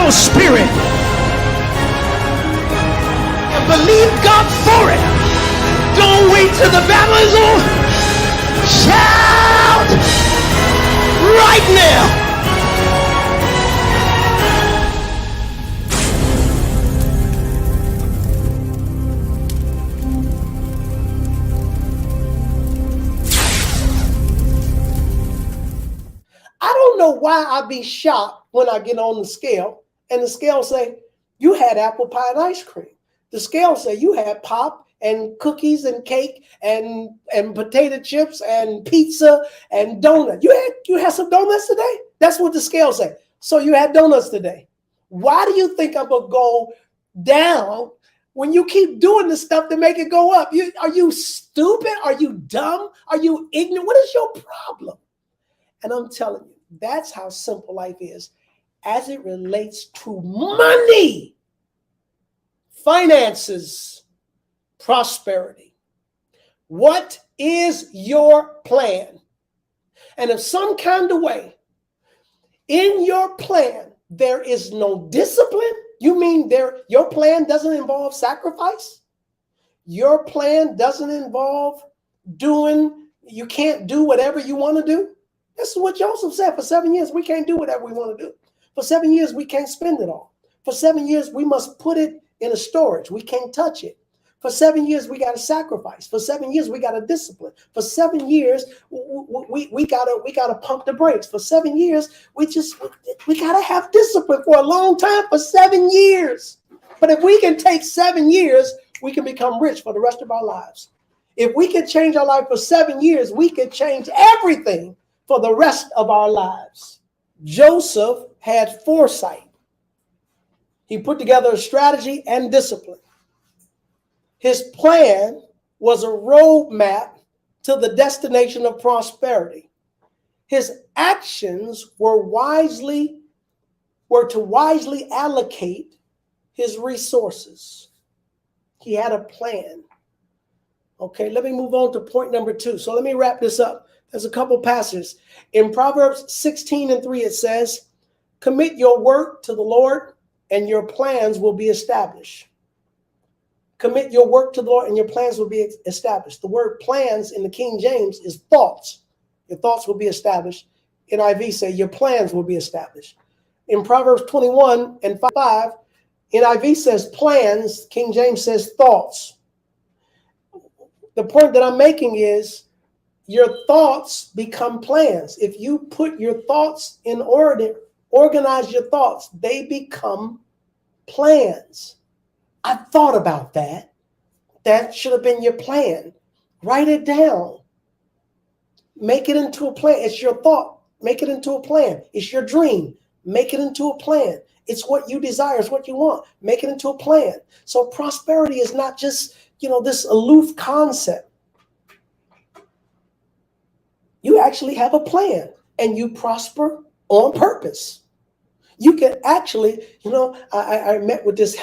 your spirit and believe God for it. Don't wait till the battle is over. Shout right now. I don't know why I be shocked when I get on the scale and the scale say, you had apple pie and ice cream. The scale say you had pop and cookies and cake and potato chips and pizza and donut. You had some donuts today? That's what the scale say. So you had donuts today. Why do you think I'm gonna go down when you keep doing the stuff to make it go up? Are you stupid? Are you dumb? Are you ignorant? What is your problem? And I'm telling you, that's how simple life is as it relates to money, finances, prosperity. What is your plan? And if some kind of way in your plan there is no discipline, you mean your plan doesn't involve sacrifice? Your plan doesn't involve you can't do whatever you want to do? This is what Joseph said. For 7 years, we can't do whatever we want to do. For 7 years, we can't spend it all. For 7 years, we must put it in a storage. We can't touch it. For 7 years, we got to sacrifice. For 7 years, we got to discipline. For 7 years, we gotta pump the brakes. For 7 years, we got to have discipline for a long time. For 7 years. But if we can take 7 years, we can become rich for the rest of our lives. If we can change our life for 7 years, we can change everything for the rest of our lives. Joseph had foresight. He put together a strategy and discipline. His plan was a roadmap to the destination of prosperity. His actions were to wisely allocate his resources. He had a plan. Okay, let me move on to point number 2. So let me wrap this up. There's a couple passages. In Proverbs 16:3, it says, commit your work to the Lord and your plans will be established. Commit your work to the Lord and your plans will be established. The word plans in the King James is thoughts. Your thoughts will be established. NIV say your plans will be established. In Proverbs 21:5, NIV says plans. King James says thoughts. The point that I'm making is your thoughts become plans. If you put your thoughts in order, organize your thoughts, they become plans. I thought about that. That should have been your plan. Write it down. Make it into a plan. It's your thought. Make it into a plan. It's your dream. Make it into a plan. It's what you desire. It's what you want. Make it into a plan. So prosperity is not just, this aloof concept. You actually have a plan and you prosper on purpose. You can actually, I met with this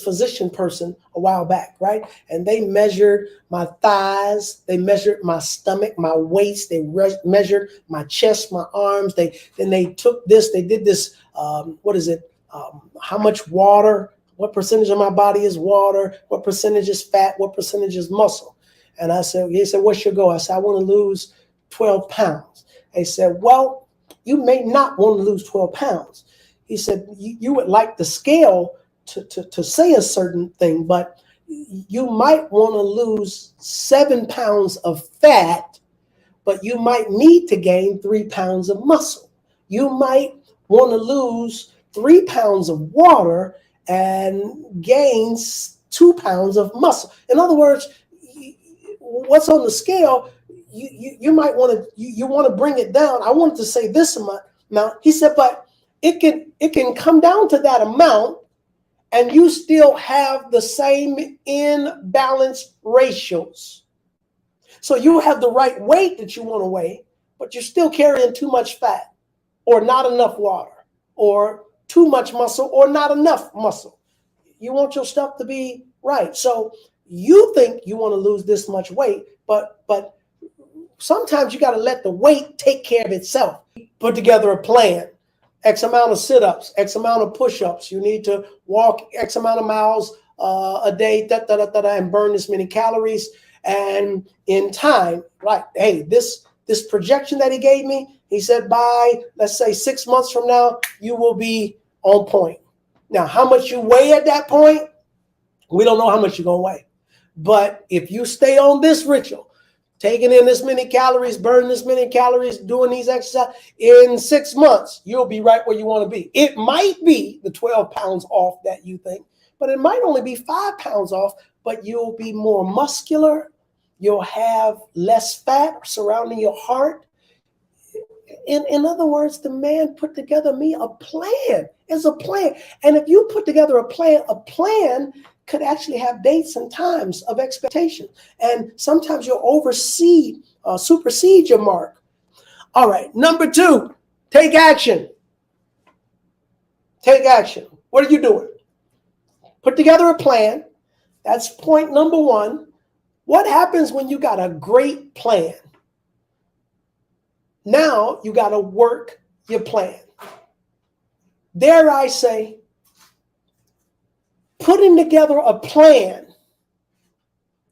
physician person a while back, right? And they measured my thighs, they measured my stomach, my waist, they measured my chest, my arms. They did this, how much water, what percentage of my body is water, what percentage is fat, what percentage is muscle. And he said, what's your goal? I said, I want to lose 12 pounds. They said, well, you may not want to lose 12 pounds. He said, you would like the scale to say a certain thing, but you might want to lose 7 pounds of fat, but you might need to gain 3 pounds of muscle. You might want to lose 3 pounds of water and gain 2 pounds of muscle. In other words, what's on the scale, you might want to bring it down. I wanted to say this amount. He said, but it can come down to that amount and you still have the same imbalanced ratios. So you have the right weight that you want to weigh, but you're still carrying too much fat or not enough water or too much muscle or not enough muscle. You want your stuff to be right. So you think you want to lose this much weight, but sometimes you got to let the weight take care of itself. Put together a plan. X amount of sit-ups, X amount of push-ups. You need to walk X amount of miles a day, and burn this many calories. And in time, right? Hey, this projection that he gave me, he said by, let's say 6 months from now, you will be on point. Now, how much you weigh at that point, we don't know how much you're going to weigh. But if you stay on this ritual, taking in this many calories, burning this many calories, doing these exercises, in 6 months, you'll be right where you want to be. It might be the 12 pounds off that you think, but it might only be 5 pounds off, but you'll be more muscular. You'll have less fat surrounding your heart. In other words, the man put together me a plan. It's a plan. And if you put together a plan could actually have dates and times of expectation. And sometimes you'll supersede your mark. All right. Number 2, take action. Take action. What are you doing? Put together a plan. That's point number 1. What happens when you got a great plan? Now you got to work your plan. Dare I say, putting together a plan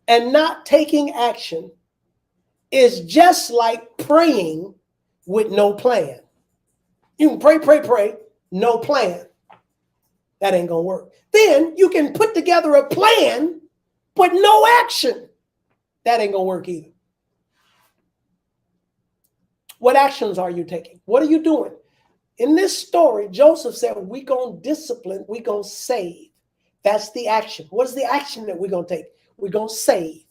and not taking action is just like praying with no plan. You can pray, no plan. That ain't going to work. Then you can put together a plan, but no action. That ain't going to work either. What actions are you taking? What are you doing? In this story, Joseph said, we're going to discipline, we're going to save. That's the action. What is the action that we're going to take? We're going to save.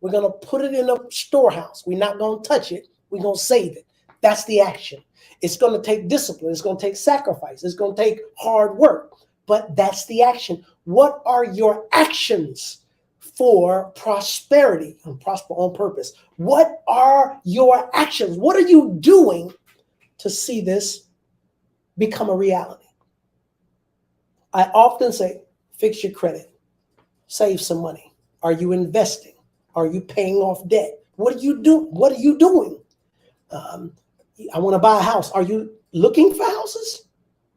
We're going to put it in a storehouse. We're not going to touch it. We're going to save it. That's the action. It's going to take discipline. It's going to take sacrifice. It's going to take hard work. But that's the action. What are your actions for prosperity and prosper on purpose? What are your actions? What are you doing to see this become a reality? I often say, fix your credit, save some money. Are you investing? Are you paying off debt? What are you doing? What are you doing? I want to buy a house. Are you looking for houses?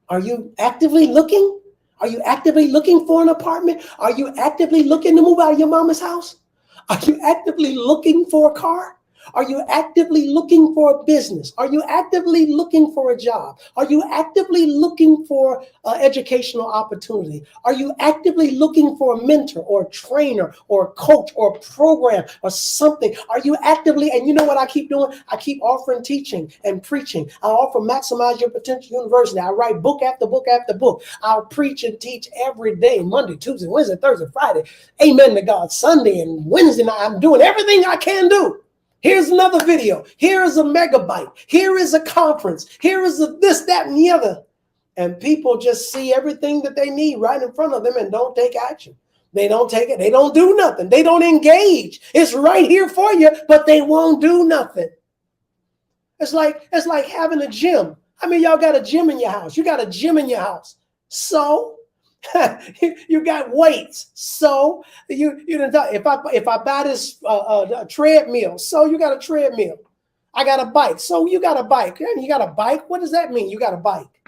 Are you actively looking? Are you actively looking for an apartment? Are you actively looking to move out of your mama's house? Are you actively looking for a car? Are you actively looking for a business? Are you actively looking for a job? Are you actively looking for educational opportunity? Are you actively looking for a mentor or a trainer or a coach or a program or something? Are you actively, and you know what I keep doing? I keep offering teaching and preaching. I offer Maximize Your Potential University. I write book after book after book. I'll preach and teach every day, Monday, Tuesday, Wednesday, Thursday, Friday. Amen to God. Sunday and Wednesday night, I'm doing everything I can do. Here's another video. Here is a megabyte. Here is a conference. Here is a this, that, and the other. And people just see everything that they need right in front of them and don't take action. They don't take it. They don't do nothing. They don't engage. It's right here for you, but they won't do nothing. It's like having a gym. I mean, y'all got a gym in your house. You got a gym in your house. So you got weights, so you didn't. If I buy this treadmill, so you got a treadmill. I got a bike, so you got a bike. You got a bike. What does that mean? You got a bike.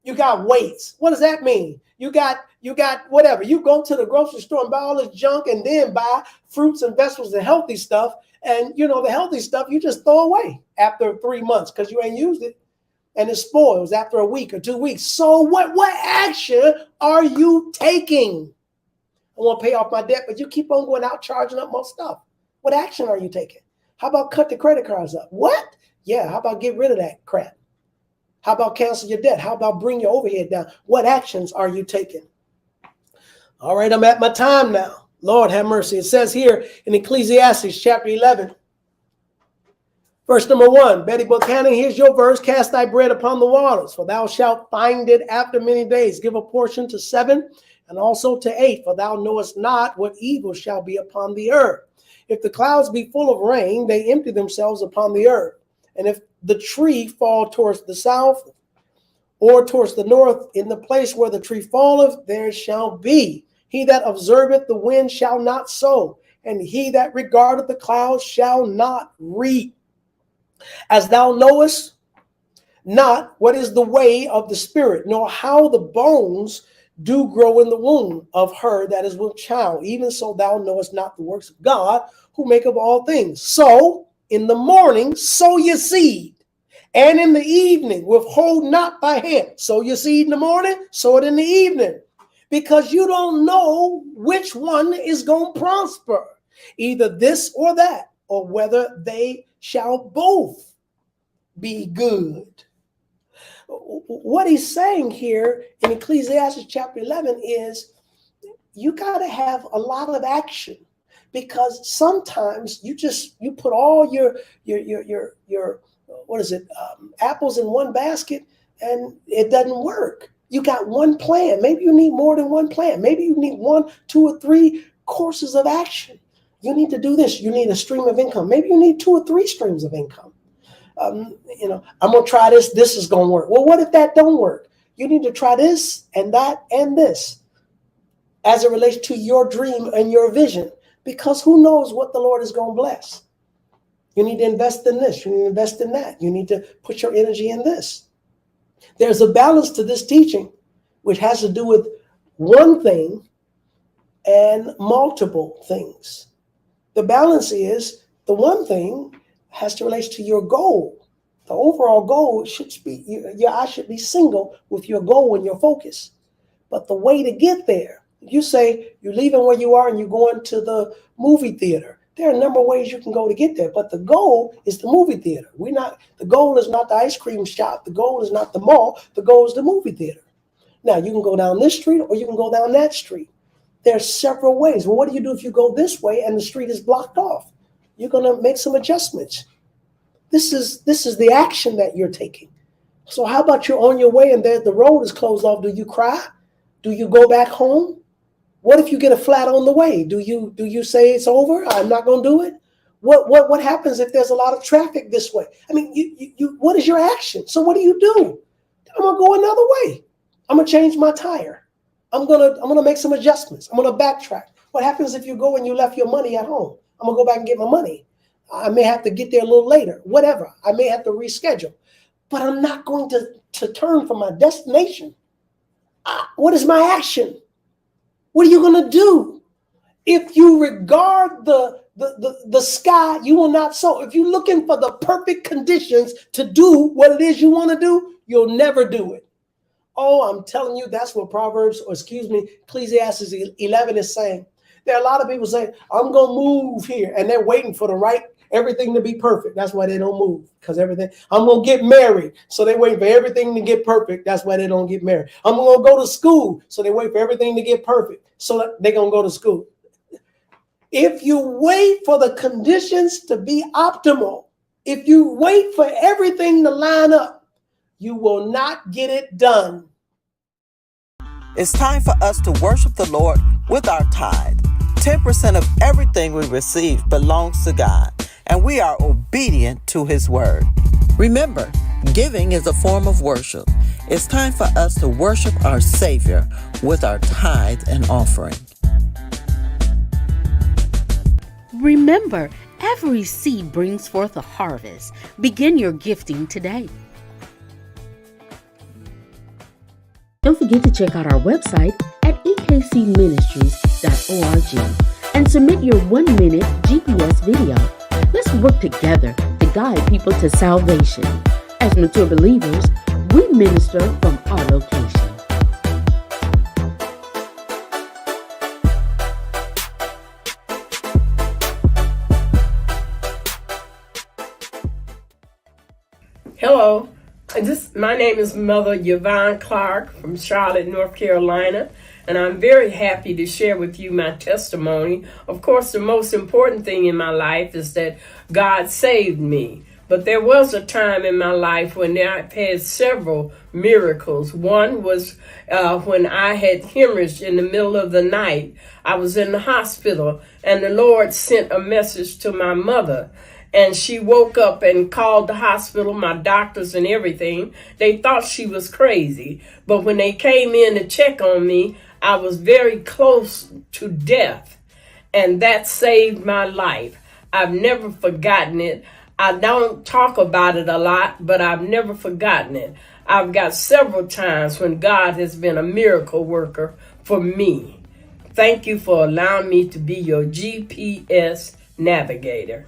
You got weights. What does that mean? You got whatever. You go to the grocery store and buy all this junk, and then buy fruits and vegetables and healthy stuff. And you know the healthy stuff you just throw away after 3 months because you ain't used it. And it spoils after a week or 2 weeks. So what action are you taking? I want to pay off my debt, but you keep on going out charging up more stuff. What action are you taking? How about cut the credit cards up? What? Yeah, how about get rid of that crap? How about cancel your debt? How about bring your overhead down? What actions are you taking? All right, I'm at my time now. Lord have mercy. It says here in Ecclesiastes chapter 11, verse number 1, Betty Buchanan, here's your verse. Cast thy bread upon the waters, for thou shalt find it after many days. Give a portion to 7 and also to 8, for thou knowest not what evil shall be upon the earth. If the clouds be full of rain, they empty themselves upon the earth. And if the tree fall towards the south or towards the north, in the place where the tree falleth, there shall be. He that observeth the wind shall not sow, and he that regardeth the clouds shall not reap. As thou knowest, not what is the way of the Spirit, nor how the bones do grow in the womb of her that is with child. Even so thou knowest not the works of God, who maketh all things. So in the morning sow your seed, and in the evening withhold not thy hand. Sow your seed in the morning, sow it in the evening, because you don't know which one is going to prosper, either this or that, or whether they shall both be good. What he's saying here in Ecclesiastes chapter 11 is you got to have a lot of action, because sometimes you put all your what is it, apples in one basket, and it doesn't work. You got one plan. Maybe you need more than one plan. Maybe you need 1, 2, or 3 courses of action. You need to do this. You need a stream of income. Maybe you need 2 or 3 streams of income. I'm going to try this. This is going to work. Well, what if that don't work? You need to try this and that and this as it relates to your dream and your vision, because who knows what the Lord is going to bless. You need to invest in this. You need to invest in that. You need to put your energy in this. There's a balance to this teaching, which has to do with one thing and multiple things. The balance is the one thing has to relate to your goal. The overall goal should be, your eye should be single with your goal and your focus. But the way to get there, you say you're leaving where you are and you're going to the movie theater. There are a number of ways you can go to get there, but the goal is the movie theater. The goal is not the ice cream shop. The goal is not the mall. The goal is the movie theater. Now, you can go down this street or you can go down that street. There are several ways. Well, what do you do if you go this way and the street is blocked off? You're going to make some adjustments. This is the action that you're taking. So how about you're on your way and the road is closed off? Do you cry? Do you go back home? What if you get a flat on the way? Do you say it's over? I'm not going to do it? What happens if there's a lot of traffic this way? I mean, what is your action? So what do? I'm going to go another way. I'm going to change my tire. I'm going to make some adjustments. I'm going to backtrack. What happens if you go and you left your money at home? I'm going to go back and get my money. I may have to get there a little later, whatever. I may have to reschedule, but I'm not going to turn from my destination. What is my action? What are you going to do? If you regard the sky, you will not sow. If you're looking for the perfect conditions to do what it is you want to do, you'll never do it. Oh, I'm telling you, that's what Ecclesiastes 11 is saying. There are a lot of people saying, I'm going to move here, and they're waiting for everything to be perfect. That's why they don't move, because I'm going to get married. So they wait for everything to get perfect. That's why they don't get married. I'm going to go to school. So they wait for everything to get perfect. So they're going to go to school. If you wait for the conditions to be optimal, if you wait for everything to line up, you will not get it done. It's time for us to worship the Lord with our tithe. 10% of everything we receive belongs to God, and we are obedient to His word. Remember, giving is a form of worship. It's time for us to worship our Savior with our tithe and offering. Remember, every seed brings forth a harvest. Begin your gifting today. Don't forget to check out our website at ekcministries.org and submit your 1-minute GPS video. Let's work together to guide people to salvation. As mature believers, we minister from our location. Hello, my name is Mother Yvonne Clark from Charlotte, North Carolina, and I'm very happy to share with you my testimony. Of course, the most important thing in my life is that God saved me. But there was a time in my life when I've had several miracles. One was when I had hemorrhage in the middle of the night. I was in the hospital, and the Lord sent a message to my mother. And she woke up and called the hospital, my doctors and everything. They thought she was crazy. But when they came in to check on me, I was very close to death. And that saved my life. I've never forgotten it. I don't talk about it a lot, but I've never forgotten it. I've got several times when God has been a miracle worker for me. Thank you for allowing me to be your GPS navigator.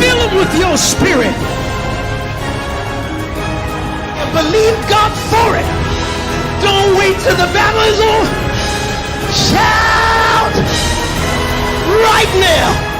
Fill them with your spirit. And believe God for it. Don't wait till the battle is over. Shout right now.